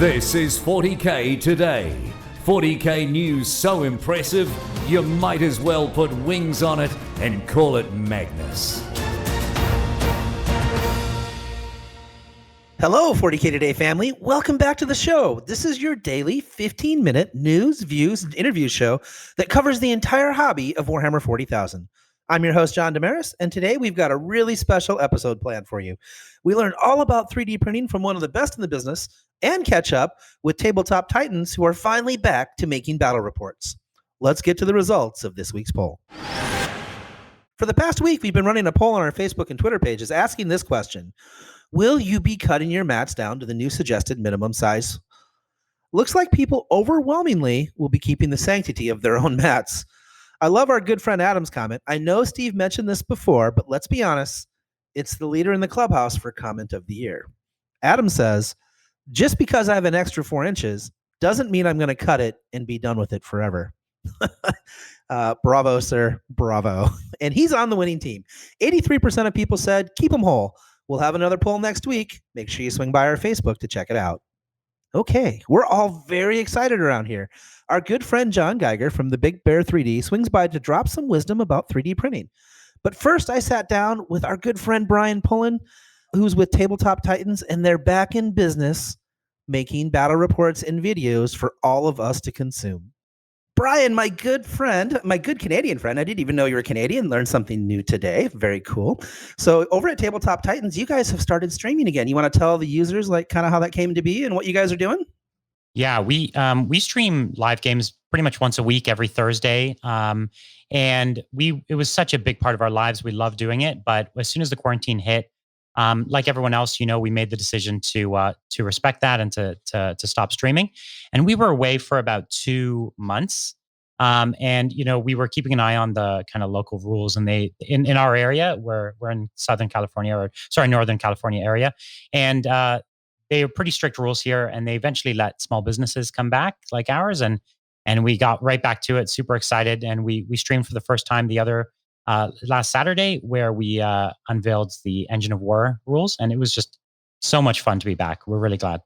This is 40K Today. 40K news so impressive, you might as well put wings on it and call it Magnus. Hello, 40K Today family. Welcome back to the show. This is your daily 15-minute news, views, and interview show that covers the entire hobby of Warhammer 40,000. I'm your host, John Damaris, and today we've got a really special episode planned for you. We learn all about 3D printing from one of the best in the business and catch up with Tabletop Titans, who are finally back to making battle reports. Let's get to the results of this week's poll. For the past week, we've been running a poll on our Facebook and Twitter pages asking this question: will you be cutting your mats down to the new suggested minimum size? Looks like people overwhelmingly will be keeping the sanctity of their own mats. I love our good friend Adam's comment. I know Steve mentioned this before, but let's be honest, it's the leader in the clubhouse for comment of the year. Adam says, just because I have an extra 4 inches doesn't mean I'm going to cut it and be done with it forever. Bravo, sir. Bravo. And he's on the winning team. 83% of people said, keep them whole. We'll have another poll next week. Make sure you swing by our Facebook to check it out. Okay, we're all very excited around here. Our good friend John Geiger from the Big Bear 3D swings by to drop some wisdom about 3D printing. But first, I sat down with our good friend Brian Pullen, who's with Tabletop Titans, and they're back in business making battle reports and videos for all of us to consume. Brian, my good friend, my good Canadian friend, I didn't even know you were Canadian, learned something new today. Very cool. So over at Tabletop Titans, you guys have started streaming again. You want to tell the users like kind of how that came to be and what you guys are doing? Yeah, we stream live games pretty much once a week, every Thursday. And it was such a big part of our lives. We love doing it. But as soon as the quarantine hit, like everyone else, we made the decision to respect that and to stop streaming. And we were away for about 2 months. And we were keeping an eye on the kind of local rules, and they in our area, we're in Northern California area, and they are pretty strict rules here. And they eventually let small businesses come back like ours, and we got right back to it. Super excited, and we streamed for the first time the other last Saturday, where we unveiled the Engine of War rules, and it was just so much fun to be back. We're really glad.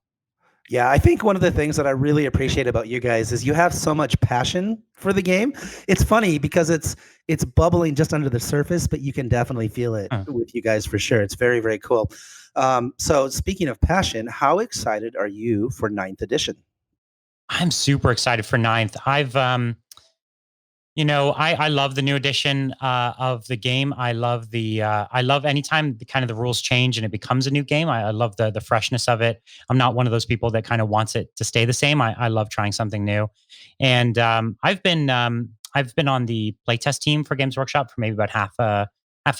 Yeah, I think one of the things that I really appreciate about you guys is you have so much passion for the game. It's funny because it's bubbling just under the surface, but you can definitely feel it with you guys for sure. It's very, very cool. So speaking of passion, how excited are you for 9th edition? I'm super excited for 9th. I love the new edition of the game. I love anytime the rules change and it becomes a new game. I love the freshness of it. I'm not one of those people that kind of wants it to stay the same. I love trying something new. And I've been on the playtest team for Games Workshop for maybe about half a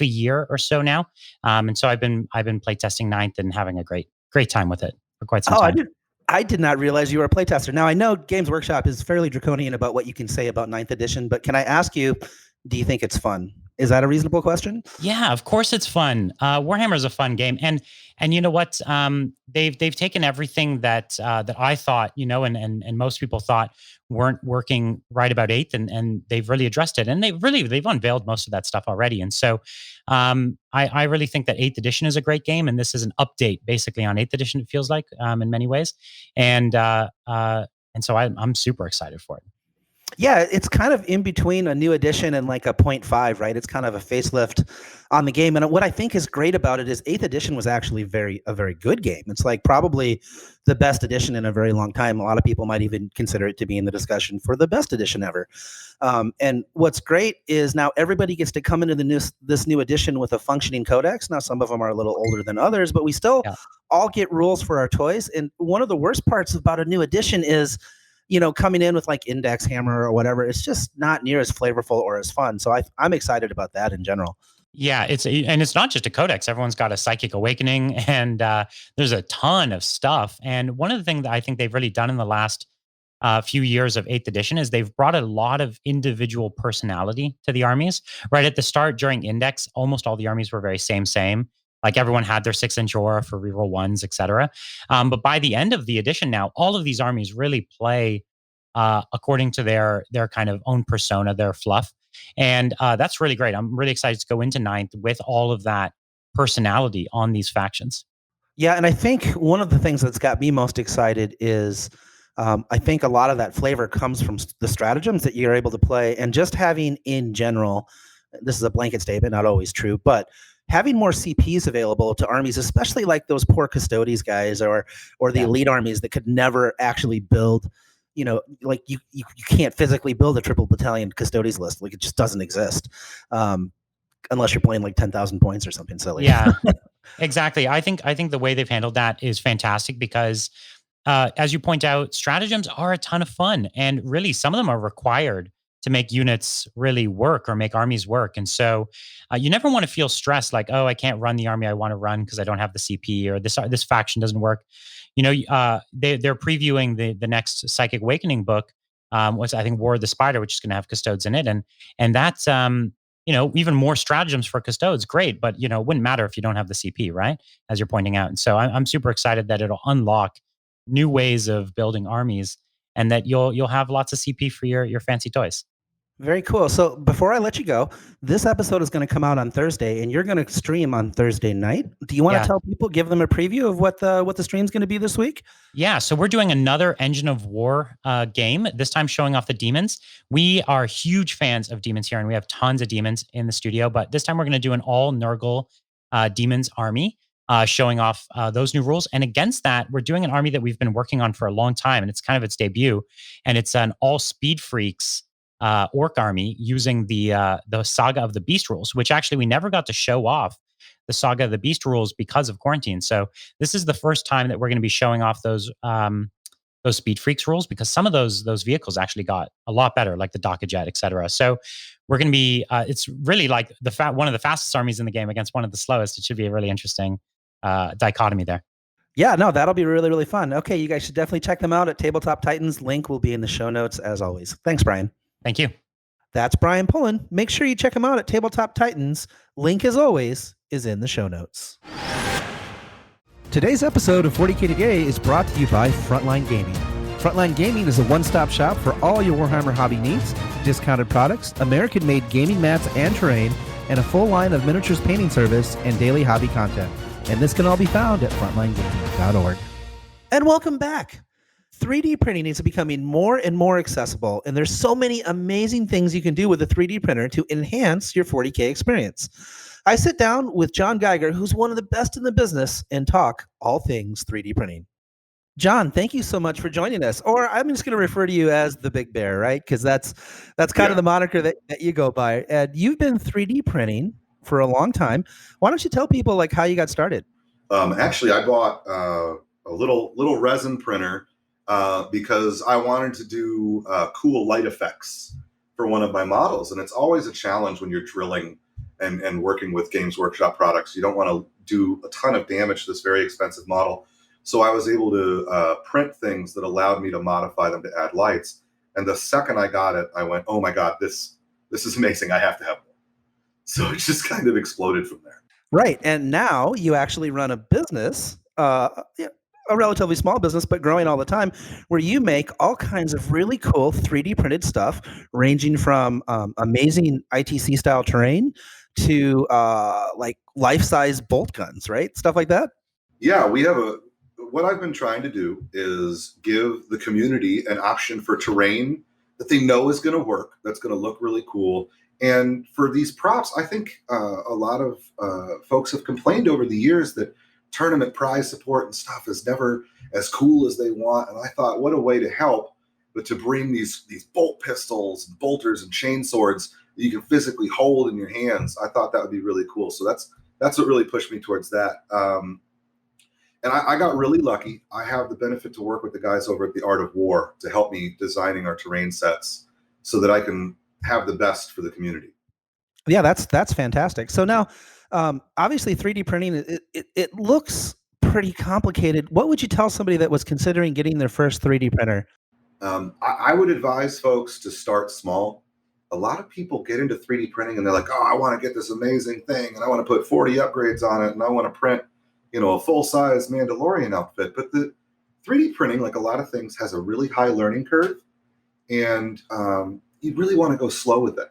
year or so now. And so I've been playtesting 9th and having a great time with it for quite some time. I did not realize you were a playtester. Now, I know Games Workshop is fairly draconian about what you can say about 9th edition, but can I ask you, do you think it's fun? Is that a reasonable question? Yeah, of course it's fun. Warhammer is a fun game. And you know what? They've taken everything that I thought, and most people thought weren't working right about 8th, and they've really addressed it. And they've unveiled most of that stuff already. And so I really think that 8th edition is a great game, and this is an update basically on 8th edition, it feels like, in many ways. And so I'm super excited for it. Yeah, it's kind of in between a new edition and like a 0.5, right? It's kind of a facelift on the game. And what I think is great about it is 8th edition was actually a very good game. It's like probably the best edition in a very long time. A lot of people might even consider it to be in the discussion for the best edition ever. And what's great is now everybody gets to come into this new edition with a functioning codex. Now, some of them are a little older than others, but we still all get rules for our toys. And one of the worst parts about a new edition is coming in with like Index Hammer or whatever, it's just not near as flavorful or as fun. So I'm excited about that in general. Yeah, it's not just a codex. Everyone's got a Psychic Awakening, and there's a ton of stuff. And one of the things that I think they've really done in the last few years of 8th edition is they've brought a lot of individual personality to the armies. Right at the start, during Index, almost all the armies were very same. Like everyone had their 6-inch aura for reroll ones, etc. But by the end of the edition now, all of these armies really play according to their kind of own persona, their fluff. And that's really great. I'm really excited to go into 9th with all of that personality on these factions. Yeah, and I think one of the things that's got me most excited is I think a lot of that flavor comes from the stratagems that you're able to play, and just having in general, this is a blanket statement, not always true, but having more CPs available to armies, especially like those poor custodes guys or the elite armies that could never actually build. Like you can't physically build a triple battalion custodes list. Like it just doesn't exist, unless you're playing like 10,000 points or something silly. Yeah, exactly. I think the way they've handled that is fantastic because, as you point out, stratagems are a ton of fun, and really some of them are required to make units really work or make armies work. And so, you never want to feel stressed, like, oh, I can't run the army I want to run because I don't have the CP, or this faction doesn't work. They're previewing the next Psychic Awakening book, was I think War of the Spider, which is going to have custodes in it, and that's even more stratagems for custodes, great, but it wouldn't matter if you don't have the CP, right? As you're pointing out. And so I'm super excited that it'll unlock new ways of building armies, and that you'll have lots of CP for your fancy toys. Very cool. So before I let you go, this episode is going to come out on Thursday, and you're going to stream on Thursday night. Do you want to tell people, give them a preview of what the stream's going to be this week? Yeah, so we're doing another Engine of War game, this time showing off the demons. We are huge fans of demons here, and we have tons of demons in the studio, but this time we're going to do an all Nurgle demons army, showing off those new rules. And against that, we're doing an army that we've been working on for a long time, and it's kind of its debut, and it's an all Speed Freaks orc army using the Saga of the Beast rules, which actually we never got to show off the Saga of the Beast rules because of quarantine. So this is the first time that we're going to be showing off those Speed Freaks rules, because some of those vehicles actually got a lot better, like the Jet, etc. So we're going to be it's really like one of the fastest armies in the game against one of the slowest. It should be a really interesting dichotomy there. Yeah, no, that'll be really, really fun. Okay, you guys should definitely check them out at Tabletop Titans. Link will be in the show notes as always. Thanks, Brian. Thank you. That's Brian Pullen. Make sure you check him out at Tabletop Titans. Link, as always, is in the show notes. Today's episode of 40K Today is brought to you by Frontline Gaming. Frontline Gaming is a one-stop shop for all your Warhammer hobby needs, discounted products, American-made gaming mats and terrain, and a full line of miniatures painting service and daily hobby content. And this can all be found at frontlinegaming.org. And welcome back. 3D printing is becoming more and more accessible, and there's so many amazing things you can do with a 3D printer to enhance your 40K experience. I sit down with John Geiger, who's one of the best in the business, and talk all things 3D printing. John, thank you so much for joining us. Or I'm just going to refer to you as the Big Bear, right? Because that's kind of the moniker that you go by. And you've been 3D printing for a long time. Why don't you tell people like how you got started? Actually, I bought a little resin printer because I wanted to do cool light effects for one of my models. And it's always a challenge when you're drilling and working with Games Workshop products. You don't want to do a ton of damage to this very expensive model. So I was able to print things that allowed me to modify them to add lights. And the second I got it, I went, oh my God, this is amazing. I have to have more. So it just kind of exploded from there. Right. And now you actually run a business, a relatively small business, but growing all the time, where you make all kinds of really cool 3D printed stuff, ranging from amazing ITC style terrain to like life-size bolt guns, right? Stuff like that. Yeah, what I've been trying to do is give the community an option for terrain that they know is going to work, that's going to look really cool. And for these props, I think a lot of folks have complained over the years that tournament prize support and stuff is never as cool as they want. And I thought, what a way to help, but to bring these bolt pistols, and bolters, and chain swords that you can physically hold in your hands. I thought that would be really cool. So that's what really pushed me towards that. And I got really lucky. I have the benefit to work with the guys over at the Art of War to help me designing our terrain sets so that I can have the best for the community. Yeah, that's fantastic. So now, obviously 3D printing, it looks pretty complicated. What would you tell somebody that was considering getting their first 3D printer? I would advise folks to start small. A lot of people get into 3D printing and they're like, oh, I want to get this amazing thing and I want to put 40 upgrades on it and I want to print, a full-size Mandalorian outfit. But the 3D printing, like a lot of things, has a really high learning curve, and you really want to go slow with it.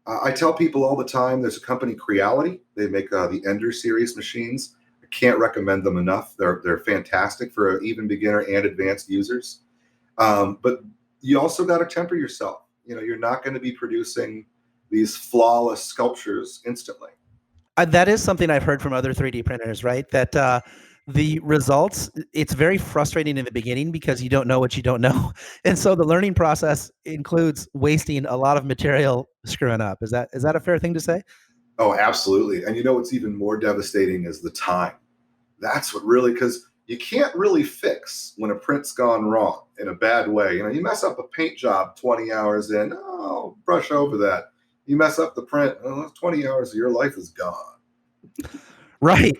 I tell people all the time, there's a company, Creality. They make the Ender series machines. I can't recommend them enough. They're fantastic for even beginner and advanced users. But you also got to temper yourself. You're not going to be producing these flawless sculptures instantly. That is something I've heard from other 3D printers, right? That the results, it's very frustrating in the beginning because you don't know what you don't know. And so the learning process includes wasting a lot of material screwing up. Is that a fair thing to say? Oh, absolutely. And what's even more devastating is the time. That's what really, because you can't really fix when a print's gone wrong in a bad way. You mess up a paint job 20 hours in, oh, brush over that. You mess up the print, 20 hours of your life is gone. Right.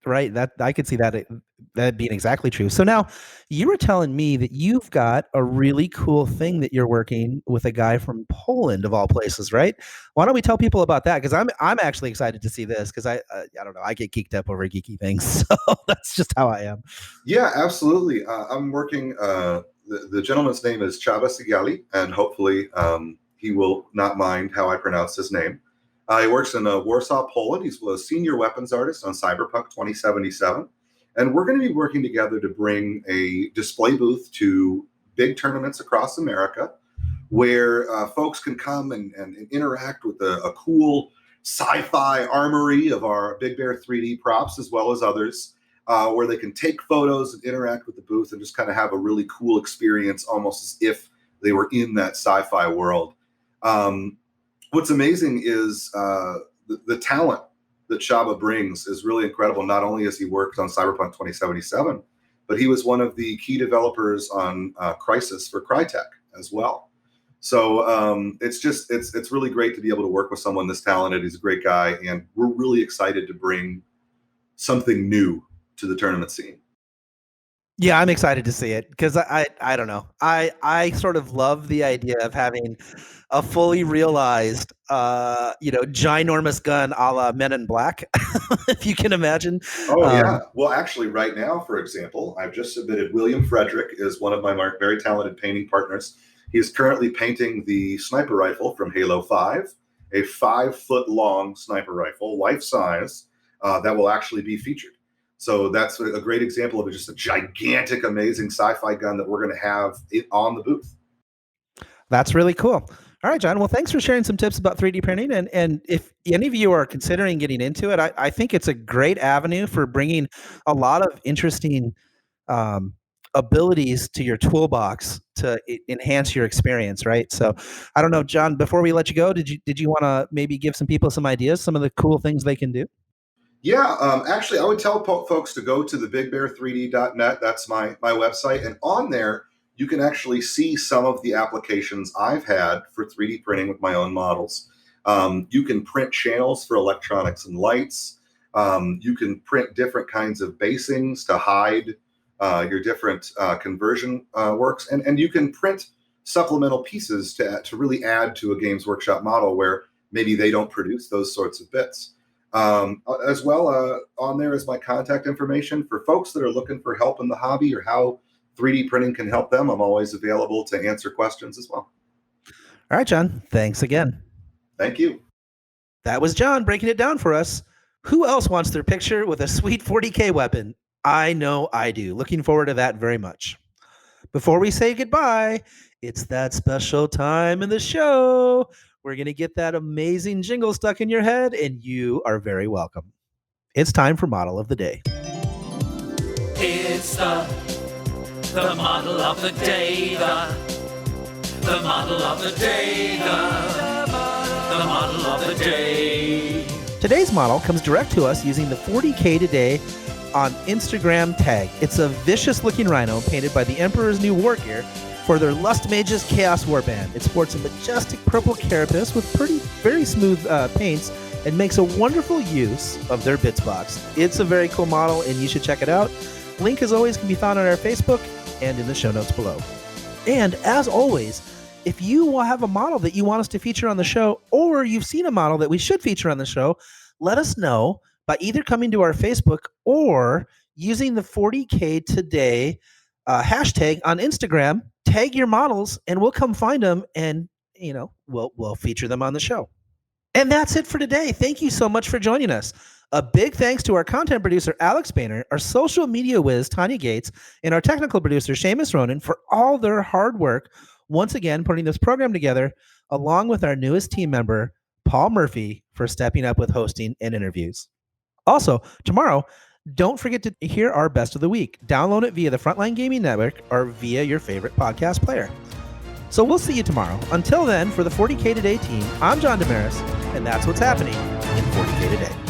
That I could see that being exactly true. So now you were telling me that you've got a really cool thing that you're working with a guy from Poland of all places, right? Why don't we tell people about that? Because I'm actually excited to see this because I don't know, I get geeked up over geeky things, so that's just how I am. Yeah, absolutely. I'm working. The gentleman's name is Csaba Sigali, and hopefully he will not mind how I pronounce his name. He works in Warsaw, Poland. He's a senior weapons artist on Cyberpunk 2077. And we're going to be working together to bring a display booth to big tournaments across America where folks can come and interact with a cool sci-fi armory of our Big Bear 3D props, as well as others, where they can take photos and interact with the booth and just kind of have a really cool experience, almost as if they were in that sci-fi world. What's amazing is the talent that Csaba brings is really incredible. Not only has he worked on Cyberpunk 2077, but he was one of the key developers on Crysis for Crytek as well. So it's really great to be able to work with someone this talented. He's a great guy, and we're really excited to bring something new to the tournament scene. Yeah, I'm excited to see it because I don't know. I sort of love the idea of having a fully realized, ginormous gun a la Men in Black, if you can imagine. Oh, yeah. Well, actually, right now, for example, I've just submitted. William Frederick is one of my very talented painting partners. He is currently painting the sniper rifle from Halo 5, a 5-foot-long sniper rifle, life-size, that will actually be featured. So that's a great example of just a gigantic, amazing sci-fi gun that we're going to have on the booth. That's really cool. All right, John. Well, thanks for sharing some tips about 3D printing. And if any of you are considering getting into it, I think it's a great avenue for bringing a lot of interesting abilities to your toolbox to enhance your experience, right? So I don't know, John, before we let you go, did you want to maybe give some people some ideas, some of the cool things they can do? Yeah, actually, I would tell folks to go to the bigbear3d.net. That's my website. And on there, you can actually see some of the applications I've had for 3D printing with my own models. You can print channels for electronics and lights. You can print different kinds of basings to hide your different conversion works. And you can print supplemental pieces to really add to a Games Workshop model where maybe they don't produce those sorts of bits. As well, on there is my contact information for folks that are looking for help in the hobby or how 3D printing can help them. I'm always available to answer questions as well. All right, John. Thanks again. Thank you. That was John breaking it down for us. Who else wants their picture with a sweet 40K weapon? I know I do. Looking forward to that very much. Before we say goodbye, it's that special time in the show. We're going to get that amazing jingle stuck in your head, and you are very welcome. It's time for Model of the Day. It's the model of the day, the model of the day, the model of the day. Today's model comes direct to us using the 40K Today on Instagram tag. It's a vicious-looking rhino painted by the Emperor's New War Gear for their Lust Mages Chaos Warband. It sports a majestic purple carapace with very smooth paints and makes a wonderful use of their bits box. It's a very cool model, and you should check it out. Link, as always, can be found on our Facebook and in the show notes below. And as always, if you have a model that you want us to feature on the show, or you've seen a model that we should feature on the show, let us know by either coming to our Facebook or using the 40K Today hashtag on Instagram. Tag your models, and we'll come find them, and we'll feature them on the show. And that's it for today. Thank you so much for joining us. A big thanks to our content producer, Alex Boehner, our social media whiz, Tanya Gates, and our technical producer, Seamus Ronan, for all their hard work once again putting this program together, along with our newest team member, Paul Murphy, for stepping up with hosting and interviews. Also, tomorrow, don't forget to hear our best of the week. Download it via the Frontline Gaming Network or via your favorite podcast player. So we'll see you tomorrow. Until then, for the 40K Today team, I'm John Damaris, and that's what's happening in 40K Today.